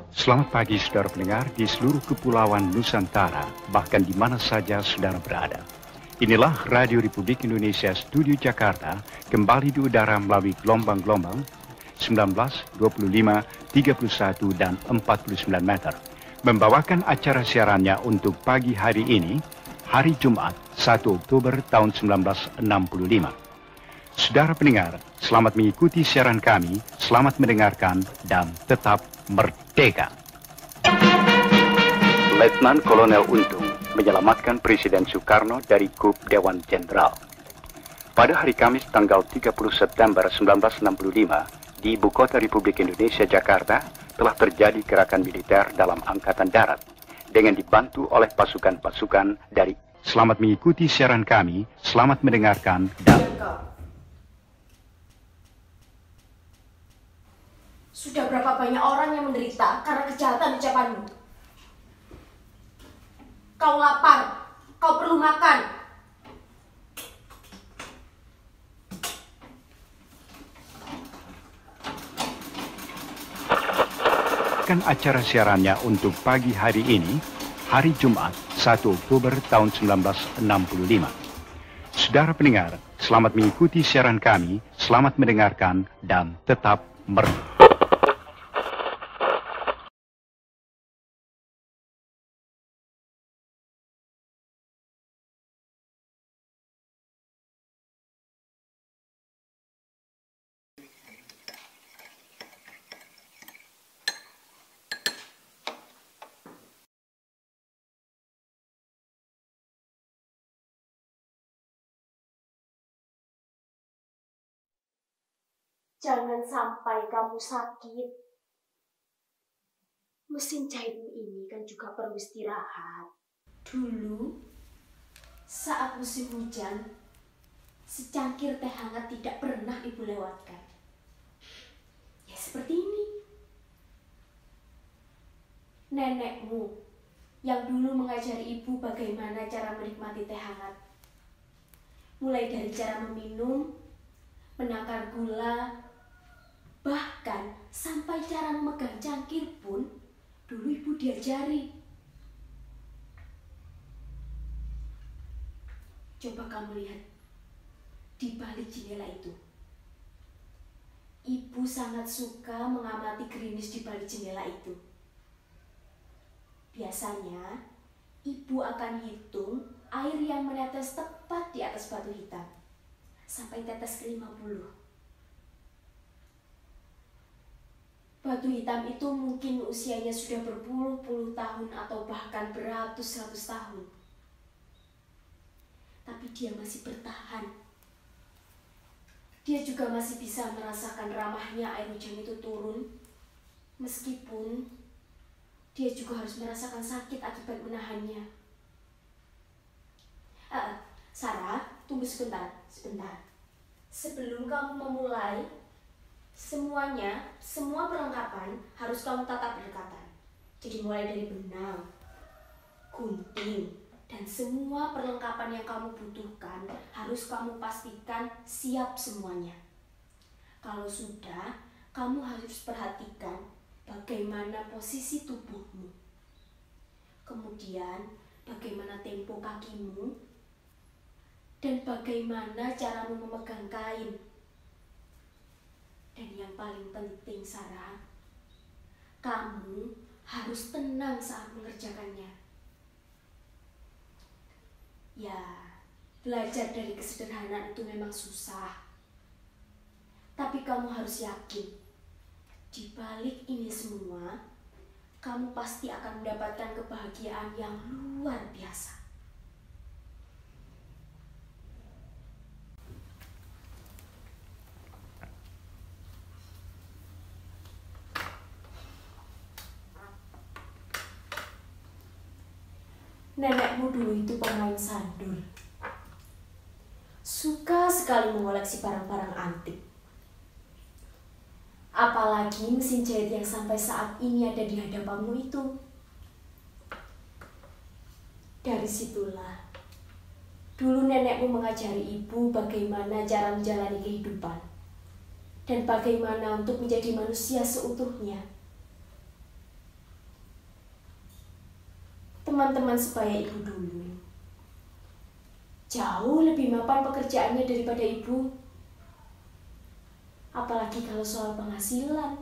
Selamat pagi saudara pendengar di seluruh kepulauan Nusantara, bahkan di mana saja saudara berada. Inilah Radio Republik Indonesia Studio Jakarta, kembali di udara melalui gelombang-gelombang 19, 25, 31, dan 49 meter. Membawakan acara siarannya untuk pagi hari ini, hari Jumat, 1 Oktober tahun 1965. Saudara pendengar, selamat mengikuti siaran kami, selamat mendengarkan, dan tetap merdeka. Letnan Kolonel Untung menyelamatkan Presiden Soekarno dari coup Dewan Jenderal. Pada hari Kamis tanggal 30 September 1965, di Ibu Kota Republik Indonesia Jakarta, telah terjadi gerakan militer dalam Angkatan Darat dengan dibantu oleh pasukan-pasukan dari. Selamat mengikuti siaran kami, selamat mendengarkan, dan sudah berapa banyak orang yang menderita karena kejahatan ucapanmu? Kau lapar, kau perlu makan. Kan acara siarannya untuk pagi hari ini, hari Jumat, 1 Oktober tahun 1965. Saudara pendengar, selamat mengikuti siaran kami, selamat mendengarkan, dan tetap merdeka. Jangan sampai kamu sakit. Mesin jahitmu ini kan juga perlu istirahat. Dulu, saat musim hujan, secangkir teh hangat tidak pernah ibu lewatkan. Ya seperti ini. Nenekmu yang dulu mengajari ibu bagaimana cara menikmati teh hangat. Mulai dari cara meminum, menakar gula, bahkan sampai cara memegang cangkir pun dulu ibu diajari. Coba kamu lihat di balik jendela itu. Ibu sangat suka mengamati gerimis di balik jendela itu. Biasanya ibu akan hitung air yang menetes tepat di atas batu hitam sampai tetes ke-50. Batu hitam itu mungkin usianya sudah berpuluh-puluh tahun atau bahkan beratus-ratus tahun. Tapi dia masih bertahan. Dia juga masih bisa merasakan ramahnya air hujan itu turun. Meskipun dia juga harus merasakan sakit akibat menahannya. Sarah, tunggu sebentar. Sebelum kamu memulai, semua perlengkapan harus kamu tata berdekatan. Jadi mulai dari benang, gunting, dan semua perlengkapan yang kamu butuhkan harus kamu pastikan siap semuanya. Kalau sudah, kamu harus perhatikan bagaimana posisi tubuhmu. Kemudian, bagaimana tempo kakimu, dan bagaimana caramu memegang kain. Dan yang paling penting, Sarah, kamu harus tenang saat mengerjakannya. Ya, belajar dari kesederhanaan itu memang susah. Tapi kamu harus yakin, di balik ini semua, kamu pasti akan mendapatkan kebahagiaan yang luar biasa. Nenekmu dulu itu pemain sandul. Suka sekali mengoleksi barang-barang antik. Apalagi mesin jahit yang sampai saat ini ada di hadapanmu itu. Dari situlah, dulu nenekmu mengajari ibu bagaimana cara menjalani kehidupan. Dan bagaimana untuk menjadi manusia seutuhnya. teman-teman sebaya ibu dulu jauh lebih mapan pekerjaannya daripada ibu. Apalagi kalau soal penghasilan.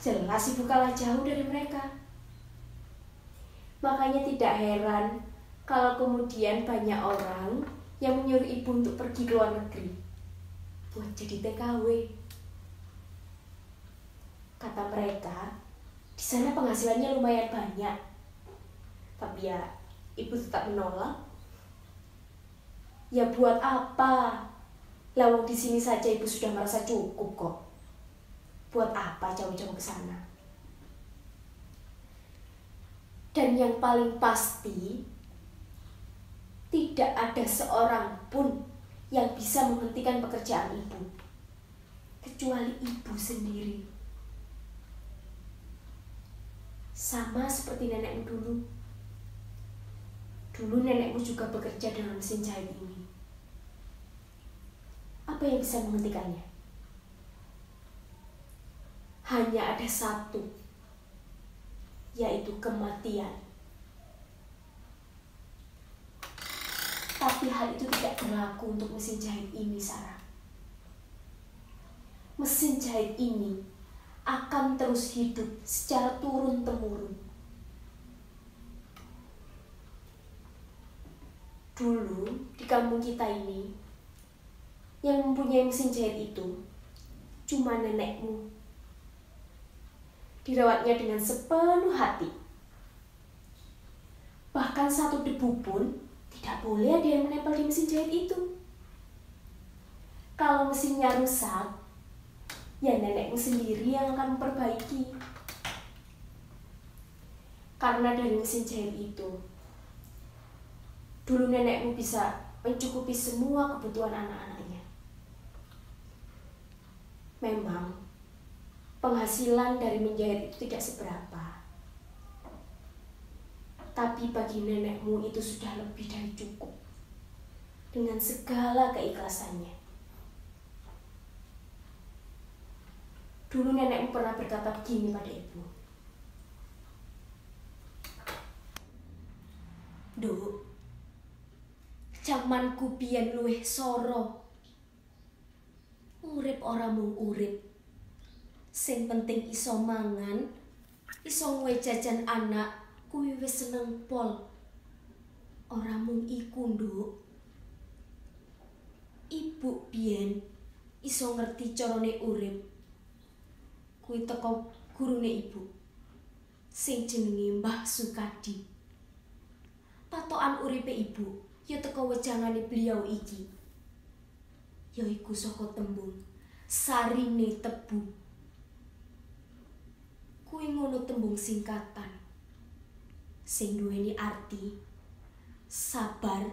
Jelas ibu kalah jauh dari mereka. Makanya tidak heran kalau kemudian banyak orang yang menyuruh ibu untuk pergi ke luar negeri buat jadi TKW. Kata mereka, di sana penghasilannya lumayan banyak. Tapi ya, ibu tetap menolak. Ya buat apa? Lawang di sini saja ibu sudah merasa cukup kok. Buat apa jauh-jauh ke sana? Dan yang paling pasti, tidak ada seorang pun yang bisa menghentikan pekerjaan ibu, kecuali ibu sendiri. Sama seperti nenekmu dulu. Dulu nenekmu juga bekerja dengan mesin jahit ini. Apa yang bisa menghentikannya? Hanya ada satu, yaitu kematian. Tapi hal itu tidak berlaku untuk mesin jahit ini, Sarah. Mesin jahit ini akan terus hidup secara turun-temurun. Dulu di kampung kita ini, yang mempunyai mesin jahit itu cuma nenekmu. Dirawatnya dengan sepenuh hati. Bahkan satu debu pun tidak boleh ada yang menempel di mesin jahit itu. Kalau mesinnya rusak, ya nenekmu sendiri yang akan memperbaiki. Karena dari mesin jahit itu, dulu nenekmu bisa mencukupi semua kebutuhan anak-anaknya. Memang, penghasilan dari menjahit itu tidak seberapa. Tapi bagi nenekmu itu sudah lebih dari cukup. Dengan segala keikhlasannya. Dulu nenekmu pernah berkata begini pada ibu. Duk, jamanku biyen luwih soro. Urip ora mung urip. Sing penting iso mangan, iso ngwe jajan anak, kuwi wis seneng pol. Ora mung iku, Nduk. Ibu biyen iso ngerti carane urip. Kuwi teko gurune ibu. Sing jenenge Mbah Sukadi. Patokan uripe ibu ya teko wejangane beliau iki. Yaiku saka tembung sarine tebu. Kuwi ngono tembung singkatan sing duweni arti sabar,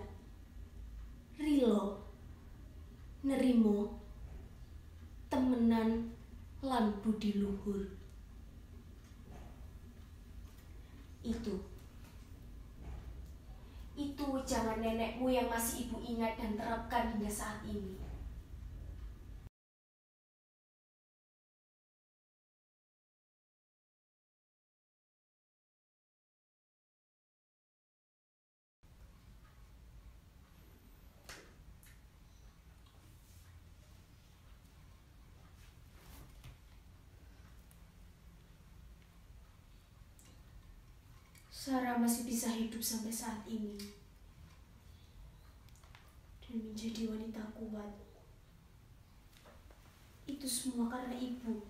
rilo, nerimo, temenan lan budi luhur. Itu ujangan nenekmu yang masih ibu ingat dan terapkan hingga saat ini. Sarah masih bisa hidup sampai saat ini dan menjadi wanita kuat. Itu semua karena ibu.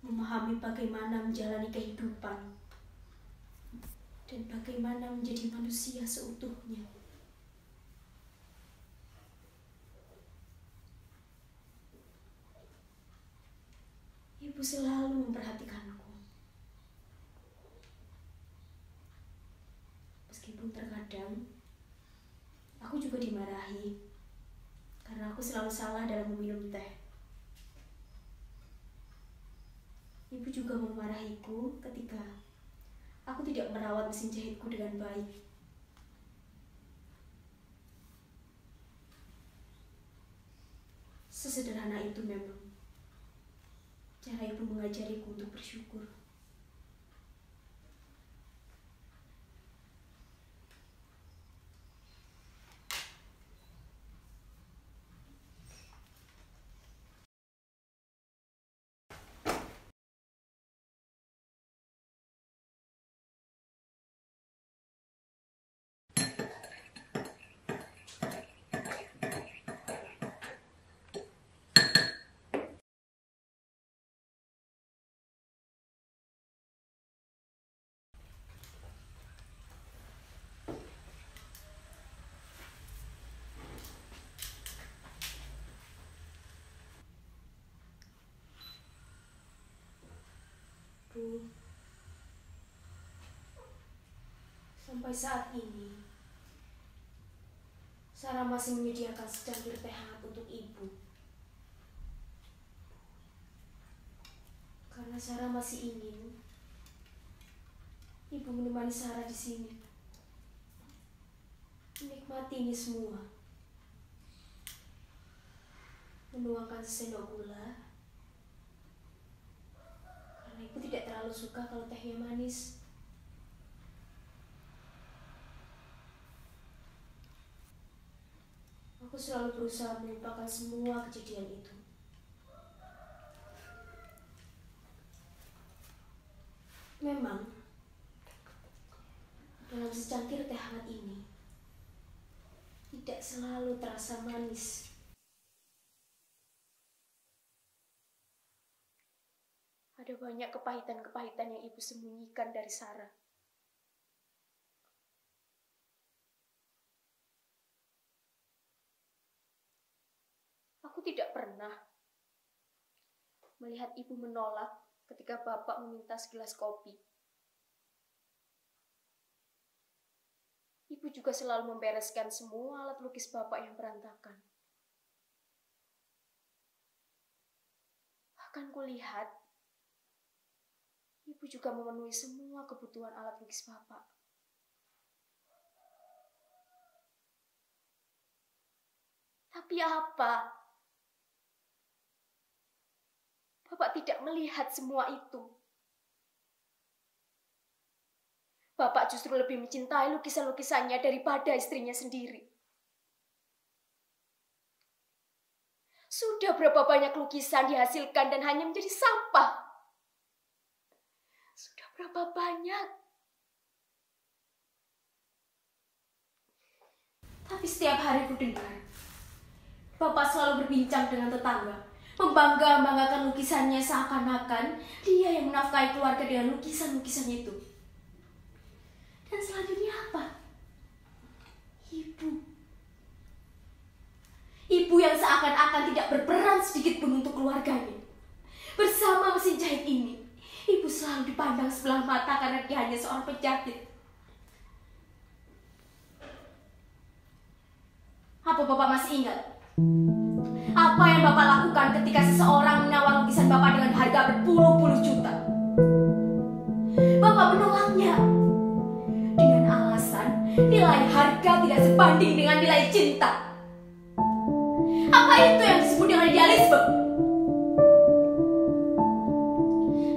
Memahami bagaimana menjalani kehidupan dan bagaimana menjadi manusia seutuhnya. Ibu selalu memperhatikanku. Meskipun terkadang aku juga dimarahi karena aku selalu salah dalam meminum teh. Ibu juga memarahiku ketika aku tidak merawat mesin jahitku dengan baik. Sesederhana itu memang Cara ibu mengajariku untuk bersyukur. Bu, sampai saat ini, Sarah masih menyediakan secangkir teh hangat untuk ibu. Karena Sarah masih ingin ibu menemani Sarah di sini, menikmati ini semua, menuangkan sendok gula. Karena ibu tidak terlalu suka kalau tehnya manis. Aku selalu berusaha melupakan semua kejadian itu. Memang, dalam secangkir teh hangat ini, tidak selalu terasa manis. Ada banyak kepahitan-kepahitan yang ibu sembunyikan dari Sarah. Aku tidak pernah melihat ibu menolak ketika bapak meminta segelas kopi. Ibu juga selalu membereskan semua alat lukis bapak yang berantakan. Bahkan kulihat, ibu juga memenuhi semua kebutuhan alat lukis bapak. Tapi apa? Bapak tidak melihat semua itu. Bapak justru lebih mencintai lukisan-lukisannya daripada istrinya sendiri. Sudah berapa banyak lukisan dihasilkan dan hanya menjadi sampah? Sudah berapa banyak? Tapi setiap hari ku dengar, Bapak selalu berbincang dengan tetangga, membangga-banggakan lukisannya seakan-akan dia yang menafkahi keluarga dengan lukisan-lukisan itu. Dan selanjutnya apa? Ibu. Ibu yang seakan-akan tidak berperan sedikit pun untuk keluarganya. Bersama mesin jahit ini, ibu selalu dipandang sebelah mata karena dia hanya seorang penjahit. Apa Bapak masih ingat? Apa yang Bapak lakukan ketika seseorang menawar lukisan Bapak dengan harga berpuluh-puluh juta? Bapak menolaknya dengan alasan nilai harga tidak sebanding dengan nilai cinta. Apa itu yang disebut dengan idealisme?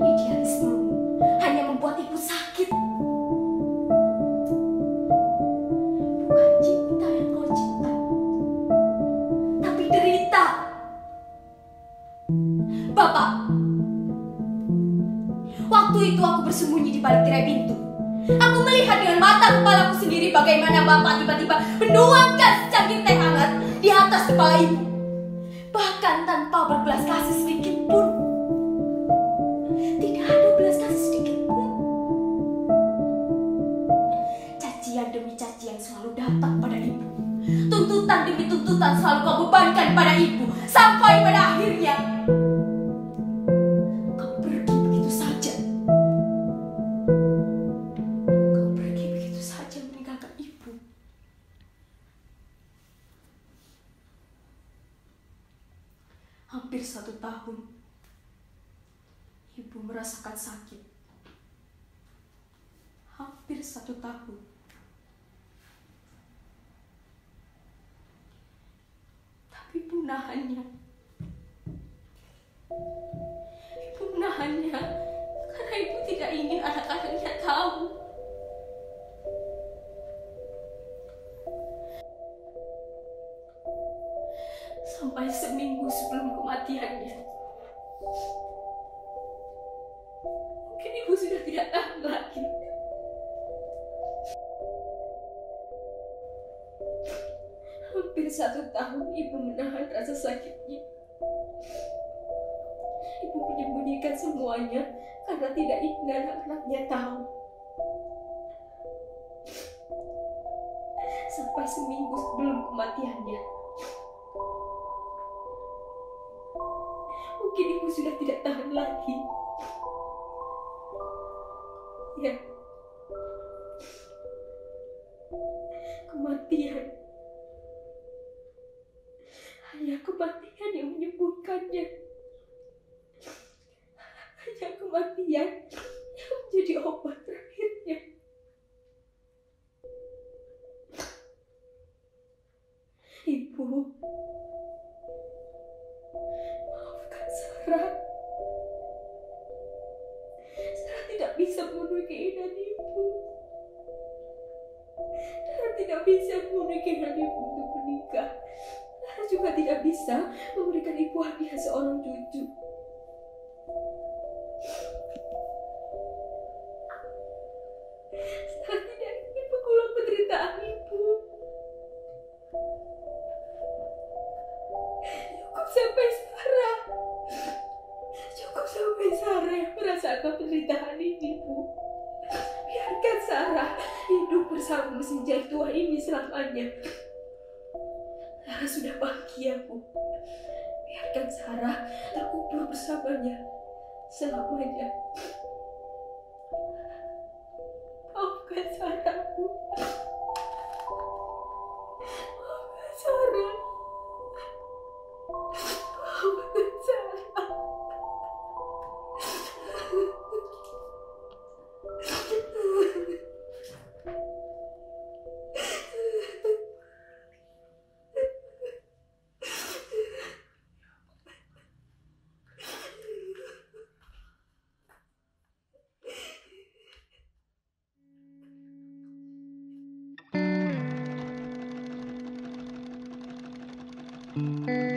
Idealisme hanya membuat ibu sakit. Bukan cinta yang kau cinta, tapi derita. Bapak, waktu itu aku bersembunyi di balik tirai pintu. Aku melihat dengan mata kepalaku sendiri bagaimana Bapak tiba-tiba menuangkan secangkir teh hangat di atas kepala ibu. Bahkan tanpa berbelas kasih sedikit pun. Tidak ada belas kasih sedikit pun. Cacian demi cacian selalu datang pada ibu. Tuntutan demi tuntutan selalu kau bebankan pada ibu. Sampai pada akhirnya kau pergi begitu saja. Kau pergi begitu saja meninggalkan ibu. Hampir 1 tahun ibu merasakan sakit. Hampir 1 tahun. Tapi ibu nahannya. Ibu menahannya karena ibu tidak ingin anak-anaknya tahu. Sampai seminggu sebelum kematiannya, mungkin ibu sudah tidak tahan lagi. Hampir 1 tahun ibu menahan rasa sakitnya. Ibu menyembunyikan semuanya karena tidak ingin anak-anaknya tahu. Sampai seminggu sebelum kematiannya, mungkin ibu sudah tidak tahan lagi. Ya, kematian. Hanya kematian yang menyembuhkannya. Hanya kematian yang menjadi obat terakhirnya. Ibu, maafkan Sarah. Sarah tidak bisa memenuhi keinginan ibu. Sarah tidak bisa memenuhi keinginan ibu untuk menikah. Sarah juga tidak bisa memberikan ibu hadiah seorang cucu. Sarah tidak ingin mengulang penderitaan ibu. Cukup sampai Sarah yang merasakan penderitaan ini, Bu. Biarkan Sarah hidup bersama mesin jahit tua ini selamanya. Sarah sudah bahagia, Bu. Biarkan Sarah terkubur bersamanya selamanya. Maafkan Sarah, Bu. Maafkan Sarah. Maafkan Sarah. Thank you.